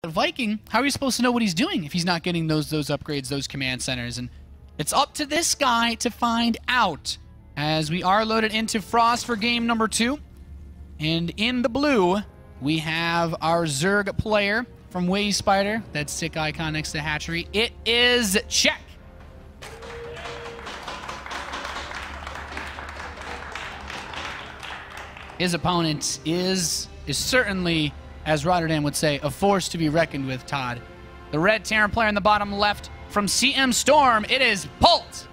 Viking, how are you supposed to know what he's doing if he's not getting those upgrades, those command centers? And it's up to this guy to find out, as we are loaded into Frost for game number 2. And in the blue, we have our Zerg player from Wave Spider, that sick icon next to the hatchery. It is Check. His opponent is certainly, as Rotterdam would say, a force to be reckoned with, Todd. The red Terran player in the bottom left from CM Storm, it is Polt.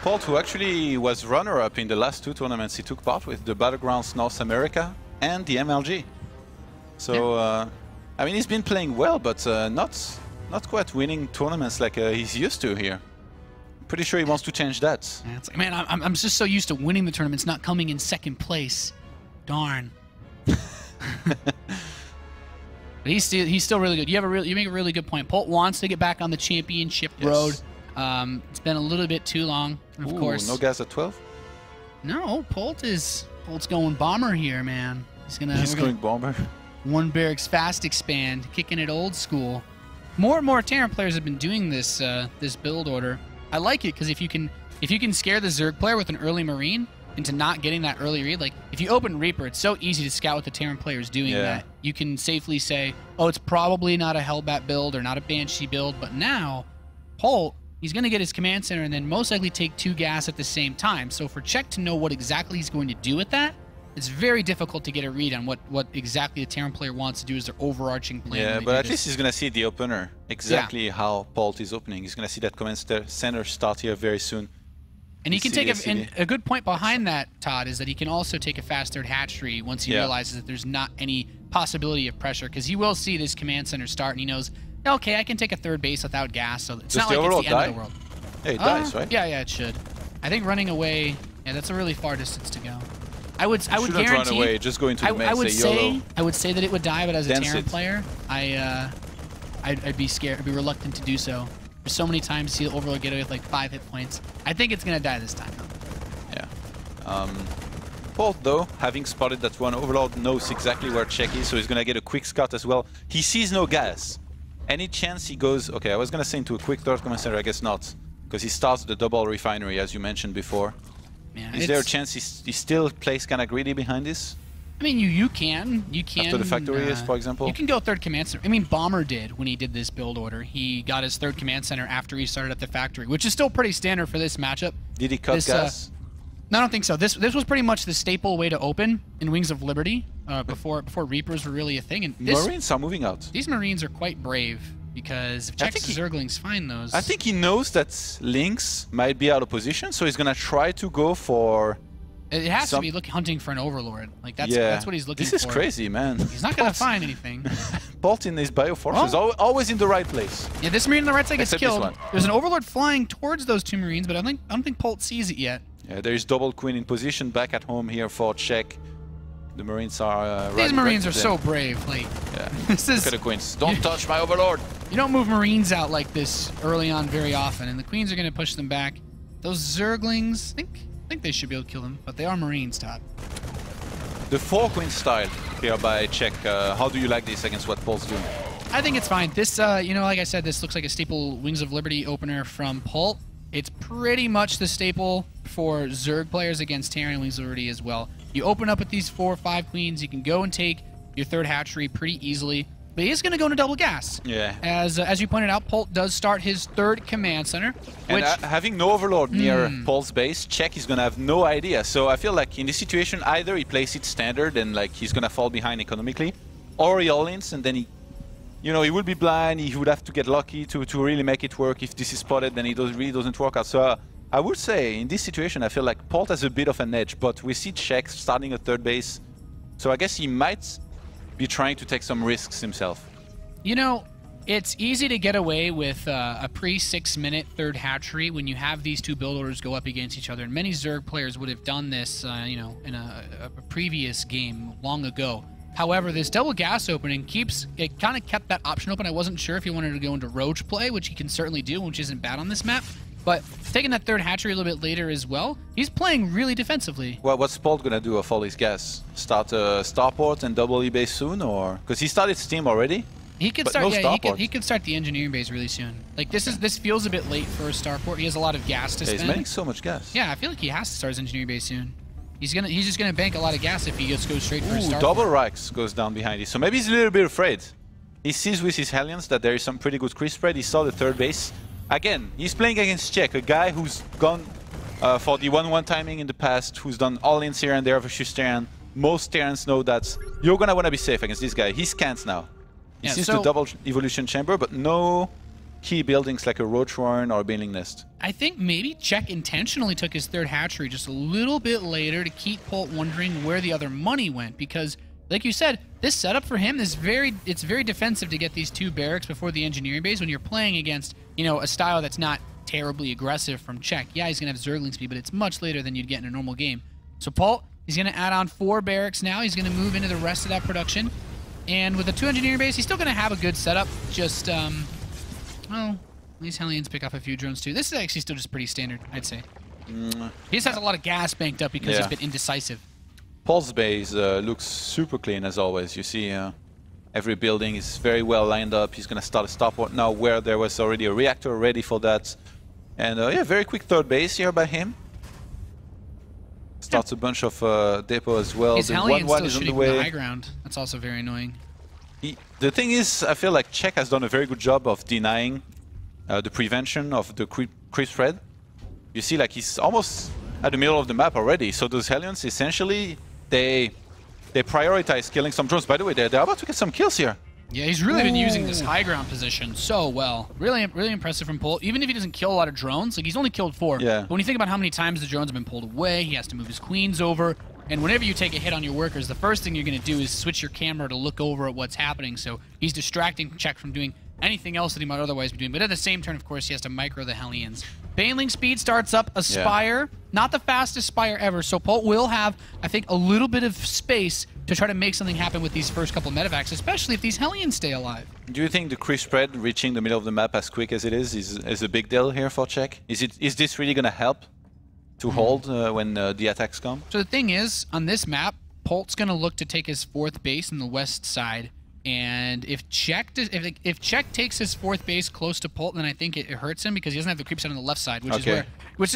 Polt, who actually was runner-up in the last 2 tournaments he took part with, the Battlegrounds North America and the MLG. So, yeah. I mean, he's been playing well, but not quite winning tournaments like he's used to here. Pretty sure he wants to change that. Yeah, it's like, man, I'm just so used to winning the tournaments, not coming in second place. Darn. But he's still really good. You make a really good point. Polt wants to get back on the championship road. It's been a little bit too long, of course. No gas at 12? No, Polt's going bomber here, man. He's going bomber. One barracks fast expand, kicking it old school. More and more Terran players have been doing this this build order. I like it because if you can scare the Zerg player with an early Marine into not getting that early read, like if you open Reaper, it's so easy to scout what the Terran player is doing that you can safely say, oh, it's probably not a Hellbat build or not a Banshee build, but now Polt, he's going to get his command center and then most likely take 2 gas at the same time. So for Check to know what exactly he's going to do with that, it's very difficult to get a read on what exactly the Terran player wants to do as their overarching plan. Yeah, but at least he's going to see the opener, exactly how Polt is opening. He's going to see that command center start here very soon. And he can take a good point behind that, Todd, is that he can also take a fast third hatchery once he realizes that there's not any possibility of pressure, because he will see this command center start and he knows, okay, I can take a third base without gas, so it's not like it's the end of the world. Yeah, it dies, right? Yeah, it should. I think running away, that's a really far distance to go. I would guarantee. Run away. Just go into the main. I would say that it would die, but as a Terran player, I'd be scared. I'd be reluctant to do so. There's so many times you see the Overlord get away with like 5 hit points. I think it's gonna die this time. Yeah. Polt, though, having spotted that one, Overlord knows exactly where Check is, so he's gonna get a quick scout as well. He sees no gas. Any chance he goes? Okay, I was gonna say into a quick third command center. I guess not, because he starts the double refinery as you mentioned before. Yeah, is there a chance he still plays kind of greedy behind this? I mean, you can. After the factory is, for example? You can go third command center. I mean, Bomber did when he did this build order. He got his third command center after he started at the factory, which is still pretty standard for this matchup. Did he cut gas? No, I don't think so. This was pretty much the staple way to open in Wings of Liberty before Reapers were really a thing. And Marines are moving out. These Marines are quite brave. Because if Check's Zerglings find those... I think he knows that Lynx might be out of position, so he's going to try to go for... It has to be hunting for an Overlord. Like that's what he's looking for. This is crazy, man. He's not going to find anything. Polt in his Bioforce is always in the right place. Yeah, this Marine on the right side gets killed. There's an Overlord flying towards those 2 Marines, but I don't think Polt sees it yet. Yeah, there is double Queen in position back at home here for Check. The Marines are... These Marines are so brave. Like, this is... Look at the Queens. Don't touch my Overlord. You don't move Marines out like this early on very often, and the Queens are going to push them back. Those Zerglings, I think they should be able to kill them, but they are Marines, Todd. The 4 Queen style here by Check. How do you like this against what Polt's doing? I think it's fine. This, like I said, this looks like a staple Wings of Liberty opener from Polt. It's pretty much the staple for Zerg players against Terran Wings of Liberty as well. You open up with these 4 or 5 Queens, you can go and take your third hatchery pretty easily. But he is going to go into double gas. Yeah. As you pointed out, Polt does start his third command center. And having no Overlord near Polt's base, Check is going to have no idea. So I feel like in this situation, either he plays it standard and like he's going to fall behind economically, or he all-ins and then he will be blind. He would have to get lucky to really make it work. If this is spotted, then it really doesn't work out. So I would say in this situation, I feel like Polt has a bit of an edge, but we see Check starting a third base. So I guess he might be trying to take some risks himself. It's easy to get away with a pre-6-minute third hatchery when you have these 2 build orders go up against each other. And many Zerg players would have done this, in a previous game long ago. However, this double gas opening kind of kept that option open. I wasn't sure if he wanted to go into Roach play, which he can certainly do, which isn't bad on this map. But taking that third hatchery a little bit later as well, he's playing really defensively. Well, what's Polt gonna do of all his gas? Start a starport and double E-base soon, or because he started steam already? He could but start. no Yeah, he could start the engineering base really soon. Like this feels a bit late for a starport. He has a lot of gas to spend. He's making so much gas. Yeah, I feel like he has to start his engineering base soon. He's just gonna bank a lot of gas if he just goes straight for a starport. Double Reichs goes down behind it. So maybe he's a little bit afraid. He sees with his Hellions that there is some pretty good creep spread. He saw the third base. Again, he's playing against Czech, a guy who's gone for the 1-1 timing in the past, who's done all-ins here and there versus Terran. Most Terrans know that you're gonna wanna be safe against this guy. He scans now. He sees the double evolution chamber, but no key buildings like a Roach Warren or a Baneling Nest. I think maybe Czech intentionally took his third hatchery just a little bit later to keep Polt wondering where the other money went, because like you said, this setup for him is it's very defensive to get these 2 barracks before the engineering base when you're playing against, you know, a style that's not terribly aggressive from Czech. Yeah, he's going to have Zergling speed, but it's much later than you'd get in a normal game. So Polt, he's going to add on 4 barracks now. He's going to move into the rest of that production. And with a 2 engineering base, he's still going to have a good setup. Just, well, these Hellions pick up a few drones too. This is actually still just pretty standard, I'd say. He just has a lot of gas banked up because he's been indecisive. Polt's base looks super clean as always. You see every building is very well lined up. He's going to start a starport now where there was already a reactor ready for that. And yeah, very quick third base here by him. Starts a bunch of depot as well. His the Hellions 1-1 still is on the shooting way. from the high ground. That's also very annoying. The thing is, I feel like Czech has done a very good job of denying the prevention of the creep spread. You see, like he's almost at the middle of the map already. So those Hellions, essentially, they prioritize killing some drones. By the way, they're about to get some kills here. Yeah, he's really been using this high ground position so well. Really impressive from Polt. Even if he doesn't kill a lot of drones, like he's only killed 4. Yeah. But when you think about how many times the drones have been pulled away, he has to move his queens over. And whenever you take a hit on your workers, the first thing you're going to do is switch your camera to look over at what's happening. So he's distracting Czech from doing anything else that he might otherwise be doing. But at the same turn, of course, he has to micro the Hellions. Baneling speed starts up a Spire. Not the fastest Spire ever. So Polt will have, I think, a little bit of space to try to make something happen with these first couple medevacs, especially if these Hellions stay alive. Do you think the creep spread reaching the middle of the map as quick as it is a big deal here for Czech? Is this really going to help to hold when the attacks come? So the thing is, on this map, Polt's going to look to take his 4th base in the west side. And if Czech takes his 4th base close to Polt, then I think it hurts him because he doesn't have the creep side on the left side,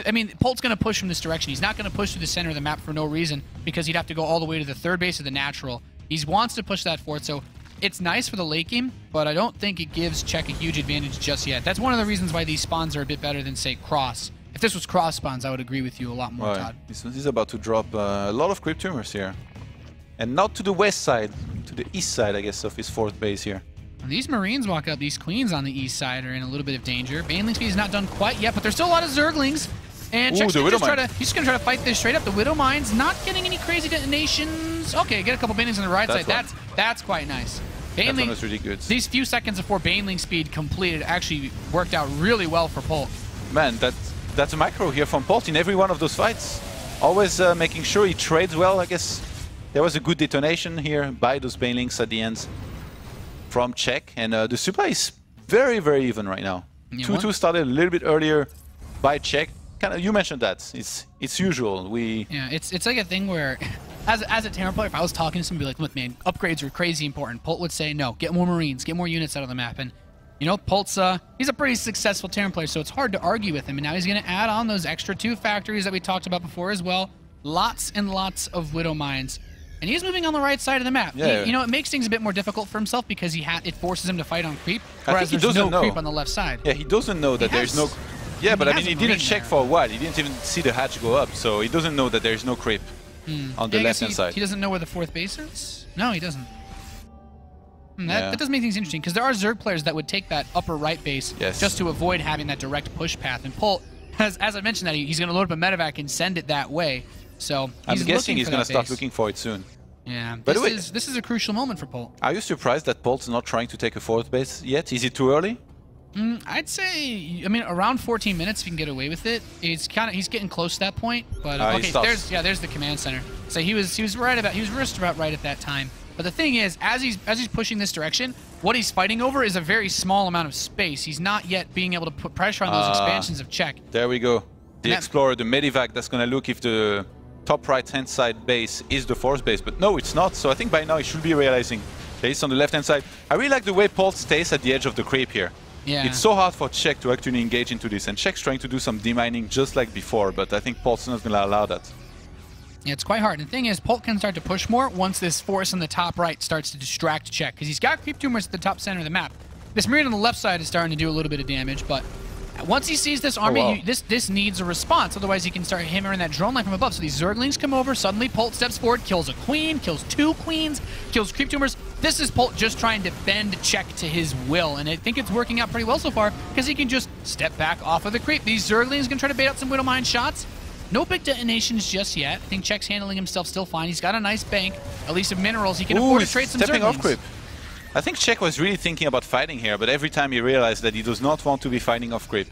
I mean, Polt's going to push from this direction. He's not going to push through the center of the map for no reason because he'd have to go all the way to the 3rd base of the natural. He wants to push that 4th, so it's nice for the late game, but I don't think it gives Czech a huge advantage just yet. That's one of the reasons why these spawns are a bit better than, say, Cross. If this was Cross spawns, I would agree with you a lot more, Todd. He's about to drop a lot of creep tumors here. And not to the west side, to the east side, I guess, of his 4th base here. These Marines walk up. These Queens on the east side are in a little bit of danger. Baneling speed is not done quite yet, but there's still a lot of Zerglings. And Czech's he's just going to try to fight this straight up. The Widow Mines not getting any crazy detonations. Okay, get a couple Banelings on the right side. That's quite nice. That one was really good. These few seconds before Baneling speed completed actually worked out really well for Polt. Man, that's a micro here from Polt in every one of those fights. Always making sure he trades well, I guess. There was a good detonation here by those Banelings at the end from Czech, and the supply is very, very even right now. 2-2 started a little bit earlier by Czech. You mentioned that. It's usual. Yeah, it's like a thing where, as a Terran player, if I was talking to somebody like, look, man, upgrades are crazy important. Polt would say, no, get more Marines, get more units out of the map. And you know, Polt's he's a pretty successful Terran player, so it's hard to argue with him. And now he's going to add on those extra 2 factories that we talked about before as well. Lots and lots of Widow Mines. And he's moving on the right side of the map. Yeah. You know, it makes things a bit more difficult for himself because it forces him to fight on creep, whereas there's no creep on the left side. Yeah, he doesn't know that there's no... Yeah, but I mean, he didn't check for a while. He didn't even see the hatch go up, so he doesn't know that there's no creep on the left-hand side. He doesn't know where the 4th base is? No, he doesn't. That does make things interesting, because there are Zerg players that would take that upper right base just to avoid having that direct push path. And Polt, as I mentioned, that he's going to load up a medevac and send it that way. So I'm guessing he's going to start looking for it soon. Yeah, this is a crucial moment for Polt. Are you surprised that Polt's not trying to take a 4th base yet? Is it too early? I'd say, I mean, around 14 minutes if you can get away with it. He's getting close to that point. But okay, there's the command center. So he was just about right at that time. But the thing is, as he's pushing this direction, what he's fighting over is a very small amount of space. He's not yet being able to put pressure on those expansions of Czech. There we go. The Explorer, the Medivac, that's going to look if the top right-hand side base is the force base. But no, it's not. So I think by now he should be realizing that it's on the left-hand side. I really like the way Polt stays at the edge of the creep here. Yeah. It's so hard for Czech to actually engage into this. And Czech's trying to do some demining just like before. But I think Polt's not going to allow that. Yeah, it's quite hard. And the thing is, Polt can start to push more once this force on the top right starts to distract Czech, because he's got creep tumors at the top center of the map. This Marine on the left side is starting to do a little bit of damage, but once he sees this army, this needs a response. Otherwise, he can start hammering that drone line from above. So these Zerglings come over. Suddenly, Polt steps forward, kills a queen, kills 2 queens, kills creep tumors. This is Polt just trying to bend Czech to his will, and I think it's working out pretty well so far, because he can just step back off of the creep. These Zerglings can try to bait out some Widowmine shots. No big detonations just yet. I think Czech's handling himself still fine. He's got a nice bank, at least of minerals. He can afford to trade some stepping Zerglings. Off creep. I think Czech was really thinking about fighting here, but every time he realized that he does not want to be fighting off creep.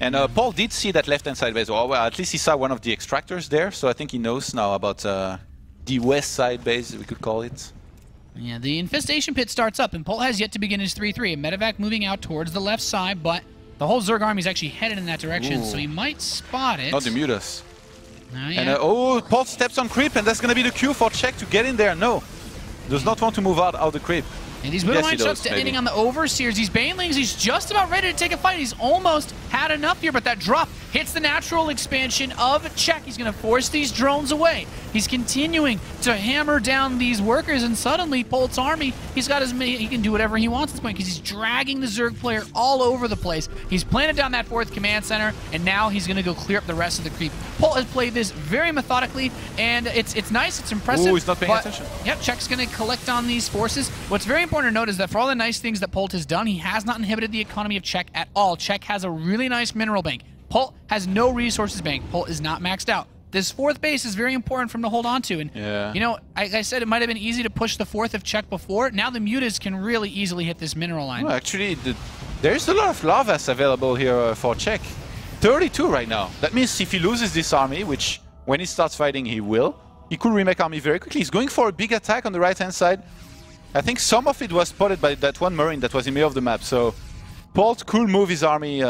And Polt did see that left-hand side base. Well, at least he saw one of the extractors there, so I think he knows now about the west side base, we could call it. Yeah, the infestation pit starts up, and Polt has yet to begin his 3-3. Medevac moving out towards the left side, but the whole Zerg army is actually headed in that direction, so he might spot it. Not the Mutas. Yeah. And Polt steps on creep, and that's going to be the cue for Czech to get in there. No, does not want to move out the creep. And these Widowmine shots detonating on the Overseers. These Banelings, he's just about ready to take a fight. He's almost had enough here, but that drop hits the natural expansion of Czech. He's going to force these drones away. He's continuing to hammer down these workers, and suddenly Polt's army, he's got as many, he can do whatever he wants at this point, because he's dragging the Zerg player all over the place. He's planted down that 4th command center, and now he's going to go clear up the rest of the creep. Polt has played this very methodically, and it's nice, it's impressive. Ooh, he's not paying attention. Yep, Czech's going to collect on these forces. What's very important to note is that for all the nice things that Polt has done, he has not inhibited the economy of Czech at all. Czech has a really nice mineral bank. Polt has no resources bank. Polt is not maxed out. This 4th base is very important for him to hold on to. And, you know, I said it might have been easy to push the 4th of Czech before. Now the Mutas can really easily hit this mineral line. Well, actually, there's a lot of lavas available here for Czech. 32 right now. That means if he loses this army, which when he starts fighting he will, he could remake army very quickly. He's going for a big attack on the right-hand side. I think some of it was spotted by that one Marine that was in the middle of the map. So Polt could move his army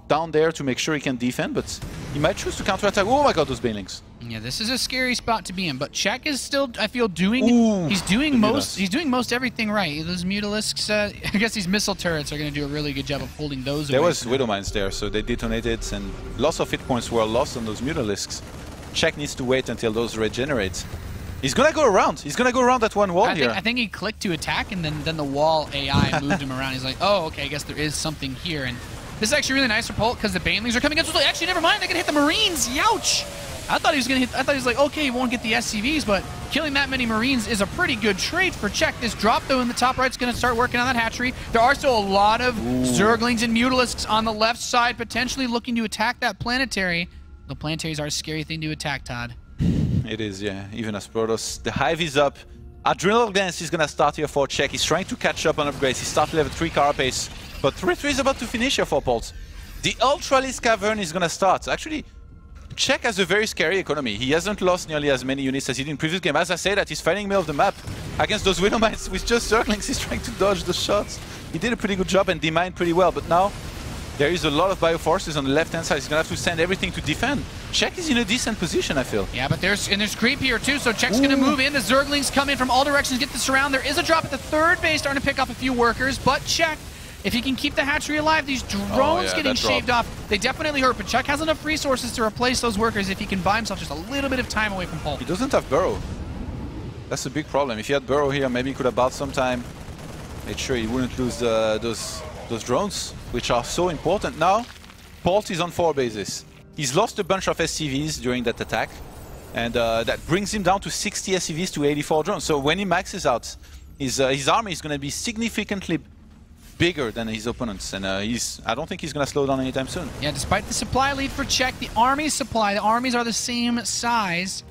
down there to make sure he can defend, but he might choose to counterattack. Oh my god, those Banelings. Yeah, this is a scary spot to be in, but Czech is still, I feel, he's doing most everything right. Those Mutalisks, I guess these missile turrets are going to do a really good job of holding those away. There was Widowmines there, so they detonated, and lots of hit points were lost on those Mutalisks. Czech needs to wait until those regenerate. He's gonna go around. He's gonna go around that one wall here. I think he clicked to attack, and then the wall AI moved him around. He's like, oh, okay, I guess there is something here. And this is actually really nice for Polt, because the Banelings are coming in. So actually, never mind. They're gonna hit the Marines. Youch! I thought he was gonna hit. I thought he was like, okay, he won't get the SCVs, but killing that many Marines is a pretty good trait for Czech. This drop though in the top right is gonna start working on that hatchery. There are still a lot of Zerglings and Mutalisks on the left side, potentially looking to attack that planetary. The planetaries are a scary thing to attack, Todd. It is, yeah. Even as Protoss. The hive is up. Adrenal Glance is gonna start here for Czech. He's trying to catch up on upgrades. He started level 3 carapace, but 3-3 is about to finish here for Polt. The Ultralis Cavern is gonna start. Actually, Czech has a very scary economy. He hasn't lost nearly as many units as he did in previous game. As I say that, he's fighting middle of the map against those Widowmines with just Zerglings. He's trying to dodge the shots. He did a pretty good job and demined pretty well, but now there is a lot of bioforces on the left-hand side. He's gonna have to send everything to defend. Czech is in a decent position, I feel. Yeah, but there's creep here too, so Czech's gonna move in. The Zerglings come in from all directions, get the surround. There is a drop at the 3rd base, starting to pick off a few workers, but Czech, if he can keep the hatchery alive, these drones getting shaved off, they definitely hurt, but Czech has enough resources to replace those workers if he can buy himself just a little bit of time away from Polt. He doesn't have burrow. That's a big problem. If he had burrow here, maybe he could have bought some time. Made sure he wouldn't lose those drones, which are so important. Now, Polt is on 4 bases. He's lost a bunch of SCVs during that attack, and that brings him down to 60 SCVs to 84 drones. So when he maxes out, his army is going to be significantly bigger than his opponents, and I don't think he's going to slow down anytime soon. Yeah, despite the supply lead for Czech, the armies are the same size.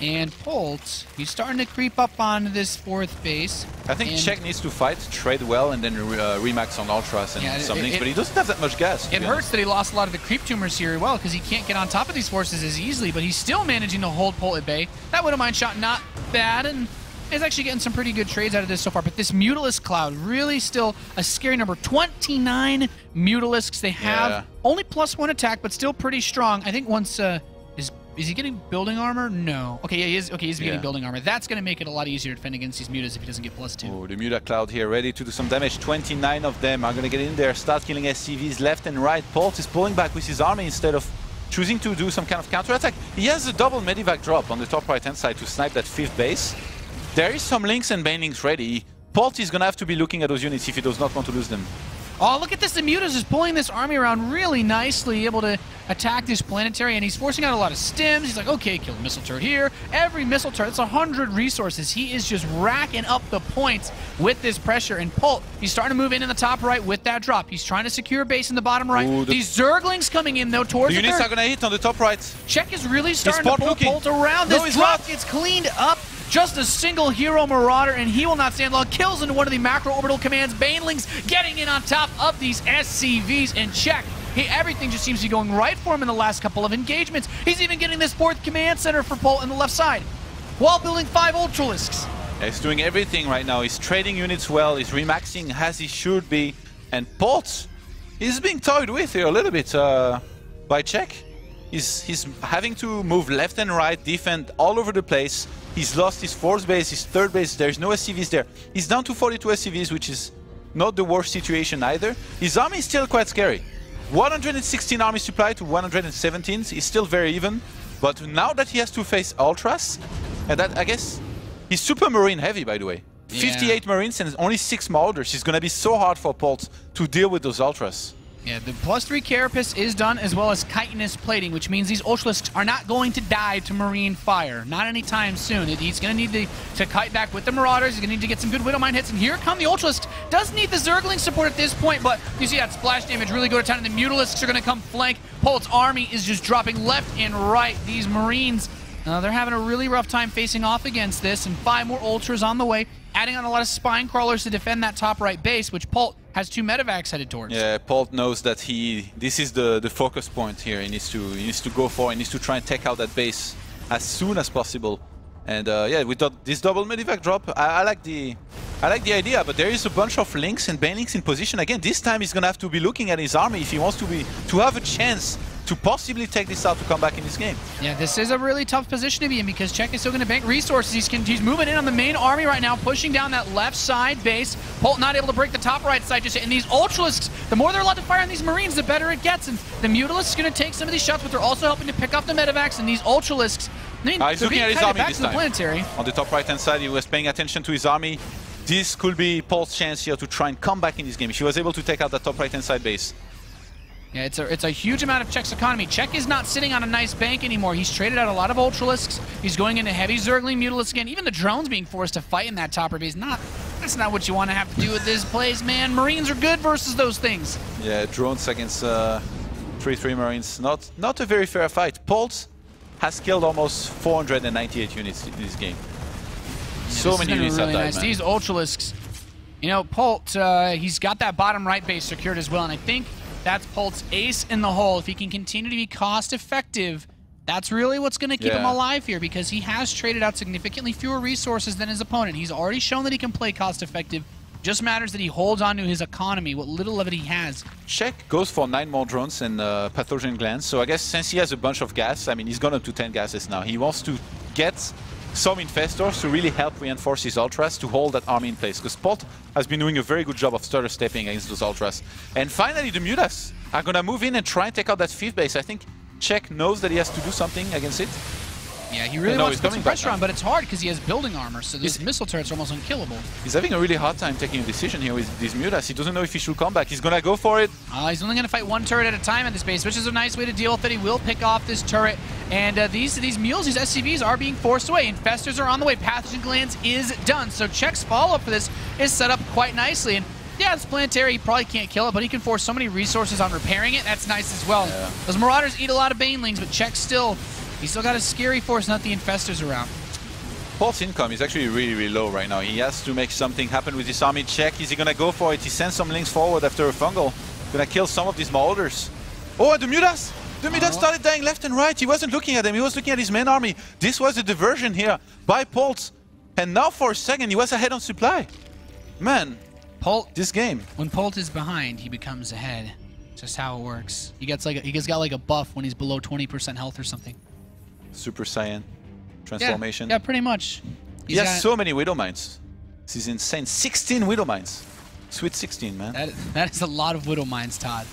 And Polt, he's starting to creep up on this 4th base. I think Czech needs to fight, trade well, and then remax on Ultras and some things, but he doesn't have that much gas. It hurts that he lost a lot of the creep tumors here as well, because he can't get on top of these forces as easily, but he's still managing to hold Polt at bay. That Widow Mine shot, not bad, and is actually getting some pretty good trades out of this so far. But this Mutalisk Cloud, really still a scary number. 29 Mutalisks. They have only +1 attack, but still pretty strong. I think once... Is he getting building armor? No. Okay, yeah, he is. Okay, he's getting building armor. That's going to make it a lot easier to defend against these mutas if he doesn't get +2. Oh, the Muta Cloud here, ready to do some damage. 29 of them are going to get in there, start killing SCVs left and right. Polt is pulling back with his army instead of choosing to do some kind of counterattack. He has a double medivac drop on the top right-hand side to snipe that 5th base. There is some links and banelings ready. Polt is going to have to be looking at those units if he does not want to lose them. Oh, look at this. The Mutas is pulling this army around really nicely, able to attack this planetary, and he's forcing out a lot of stims. He's like, okay, kill a missile turret here. Every missile turret, that's 100 resources. He is just racking up the points with this pressure. And Polt, he's starting to move in the top right with that drop. He's trying to secure a base in the bottom right. Ooh, these Zerglings coming in, though, towards the units are going to hit on the top right. Czech is really starting to pull Polt around. This drop gets cleaned up. Just a single hero Marauder, and he will not stand long. Kills into one of the macro-orbital commands. Banelings getting in on top of these SCVs, and Czech. Everything just seems to be going right for him in the last couple of engagements. He's even getting this 4th command center for Polt on the left side, while building 5 Ultralisks. Yeah, he's doing everything right now. He's trading units well. He's remaxing as he should be. And Polt is being toyed with here a little bit by Czech. He's having to move left and right, defend all over the place. He's lost his 4th base, his 3rd base. There's no SCVs there. He's down to 42 SCVs, which is not the worst situation either. His army is still quite scary. 116 army supply to 117 is still very even. But now that he has to face Ultras, and that, I guess, he's super Marine heavy, by the way. 58 Marines and only 6 Marauders. It's going to be so hard for Polt to deal with those Ultras. Yeah, the +3 Carapace is done, as well as chitinous plating, which means these Ultralisks are not going to die to Marine fire. Not anytime soon. He's going to need to kite back with the Marauders. He's going to need to get some good Widow Mine hits. And here come the Ultralisks. Does need the Zergling support at this point, but you see that splash damage really go to town, and the Mutalisks are going to come flank. Polt's army is just dropping left and right. These Marines, they're having a really rough time facing off against this, and 5 more Ultras on the way, adding on a lot of spine crawlers to defend that top right base, which Polt has 2 medevacs headed towards. Yeah, Polt knows that this is the focus point here. He needs to go for it. He needs to try and take out that base as soon as possible. And yeah, with this double medivac drop, I like the idea, but there is a bunch of links and banelings in position. Again, this time he's gonna have to be looking at his army if he wants to have a chance to possibly take this out to come back in this game. Yeah, this is a really tough position to be in because Czech is still going to bank resources. He's moving in on the main army right now, pushing down that left side base. Polt not able to break the top right side just yet. And these Ultralisks, the more they're allowed to fire on these Marines, the better it gets. And the Mutalisk is going to take some of these shots, but they're also helping to pick up the medevacs. And these Ultralisks, he's looking at his army back this to the time. Planetary. On the top right-hand side, he was paying attention to his army. This could be Polt's chance here to try and come back in this game. If he was able to take out that top right-hand side base. Yeah, it's a huge amount of Czech's economy. Czech is not sitting on a nice bank anymore. He's traded out a lot of Ultralisks. He's going into heavy Zergling Mutalisks again. Even the drones being forced to fight in that topper base. That's not what you want to have to do with this place, man. Marines are good versus those things. Yeah, drones against 3-3 Marines. Not a very fair fight. Polt has killed almost 498 units in this game. Yeah, so many units really have died, nice. man. These Ultralisks, you know, Polt, he's got that bottom right base secured as well, and I think that's Polt's ace in the hole. If he can continue to be cost-effective, that's really what's going to keep him alive here because he has traded out significantly fewer resources than his opponent. He's already shown that he can play cost-effective. Just matters that he holds on to his economy, what little of it he has. Czech goes for 9 more drones and pathogen glands. So I guess since he has a bunch of gas, I mean, he's gone up to 10 gases now. He wants to get some infestors to really help reinforce his Ultras to hold that army in place. Because Polt has been doing a very good job of stutter stepping against those Ultras. And finally, the Mutas are going to move in and try and take out that 5th base. I think Czech knows that he has to do something against it. Yeah, he really wants to put some pressure on, but it's hard because he has building armor, so these missile turrets are almost unkillable. He's having a really hard time taking a decision here with these Mutas. He doesn't know if he should come back. He's going to go for it. He's only going to fight 1 turret at a time at this base, which is a nice way to deal with it. He will pick off this turret, and these mules, these SCVs, are being forced away. Infestors are on the way. Pathogen glands is done, so Czech's follow-up for this is set up quite nicely. And yeah, it's planetary. He probably can't kill it, but he can force so many resources on repairing it. That's nice as well. Yeah. Those Marauders eat a lot of banelings, but Czech still... He's still got a scary force, not the infestors around. Polt's income is actually really, really low right now. He has to make something happen with this army. Check, is he gonna go for it? He sends some links forward after a fungal. Gonna kill some of these Marauders. Oh, and the Mutas! The Mutas started dying left and right. He wasn't looking at them, he was looking at his main army. This was a diversion here by Polt. And now for a second, he was ahead on supply. Man, Polt, this game. When Polt is behind, he becomes ahead. Just how it works. He got like a buff when he's below 20% health or something. Super Saiyan transformation. Yeah, pretty much. He has so many Widow Mines. This is insane. 16 Widow Mines. Sweet 16, man. That is a lot of Widow Mines, Todd.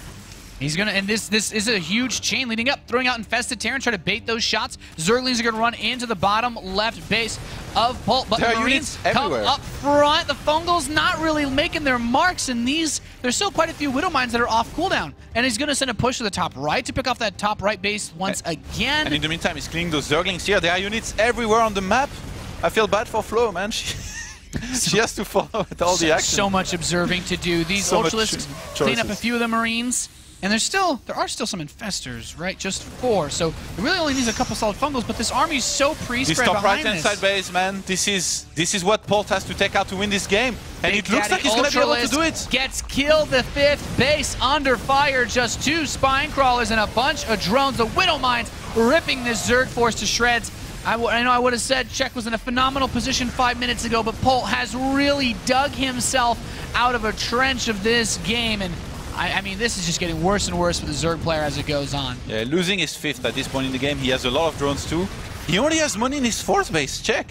He's gonna, and this is a huge chain leading up, throwing out Infested Terran, try to bait those shots. Zerglings are gonna run into the bottom left base of Polt, but the Marines come up front. The Fungals not really making their marks, and there's still quite a few Widow Mines that are off cooldown. And he's gonna send a push to the top right to pick off that top right base once again. And in the meantime, he's cleaning those Zerglings here. There are units everywhere on the map. I feel bad for Flo, man. She has to follow with all the action. So much observing to do. These Ultralisks clean up a few of the Marines. And there are still some infestors, right? Just 4. So it really only needs a couple solid fungals, but this army is so pre-spread behind this. This top right-hand side base, man. This is what Polt has to take out to win this game. And it looks like he's going to be able to do it. Gets killed, the 5th base under fire. Just 2 spine crawlers and a bunch of drones. The Widow Mines ripping this Zerg force to shreds. I know I would have said Czech was in a phenomenal position 5 minutes ago, but Polt has really dug himself out of a trench of this game. And I mean, this is just getting worse and worse for the Zerg player as it goes on. Yeah, losing his 5th at this point in the game. He has a lot of drones too. He only has money in his 4th base. Check.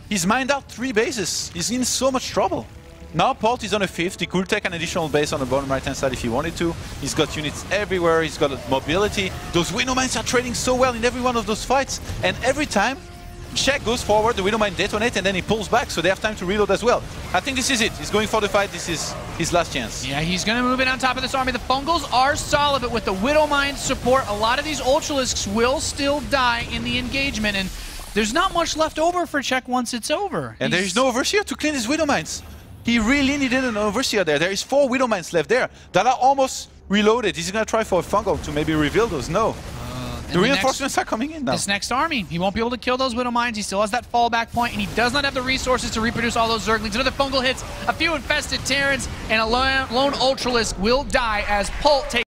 He's mined out 3 bases. He's in so much trouble. Now Polt is on a 5th. He could take an additional base on the bottom right-hand side if he wanted to. He's got units everywhere. He's got mobility. Those Widow Mines are trading so well in every one of those fights. And every time Czech goes forward, the Widow Mine detonates, and then he pulls back, so they have time to reload as well. I think this is it. He's going for the fight. This is his last chance. Yeah, he's going to move in on top of this army. The Fungals are solid, but with the Widow Mine support, a lot of these Ultralisks will still die in the engagement, and there's not much left over for Czech once it's over. And there is no Overseer to clean his Widow Mines. He really needed an Overseer there. There is 4 Widow Mines left there that are almost reloaded. Is he going to try for a Fungal to maybe reveal those? No. The reinforcements are coming in now. This next army, he won't be able to kill those Widow Mines. He still has that fallback point, and he does not have the resources to reproduce all those Zerglings. Another Fungal hits, a few Infested Terrans, and a lone Ultralisk will die as Polt takes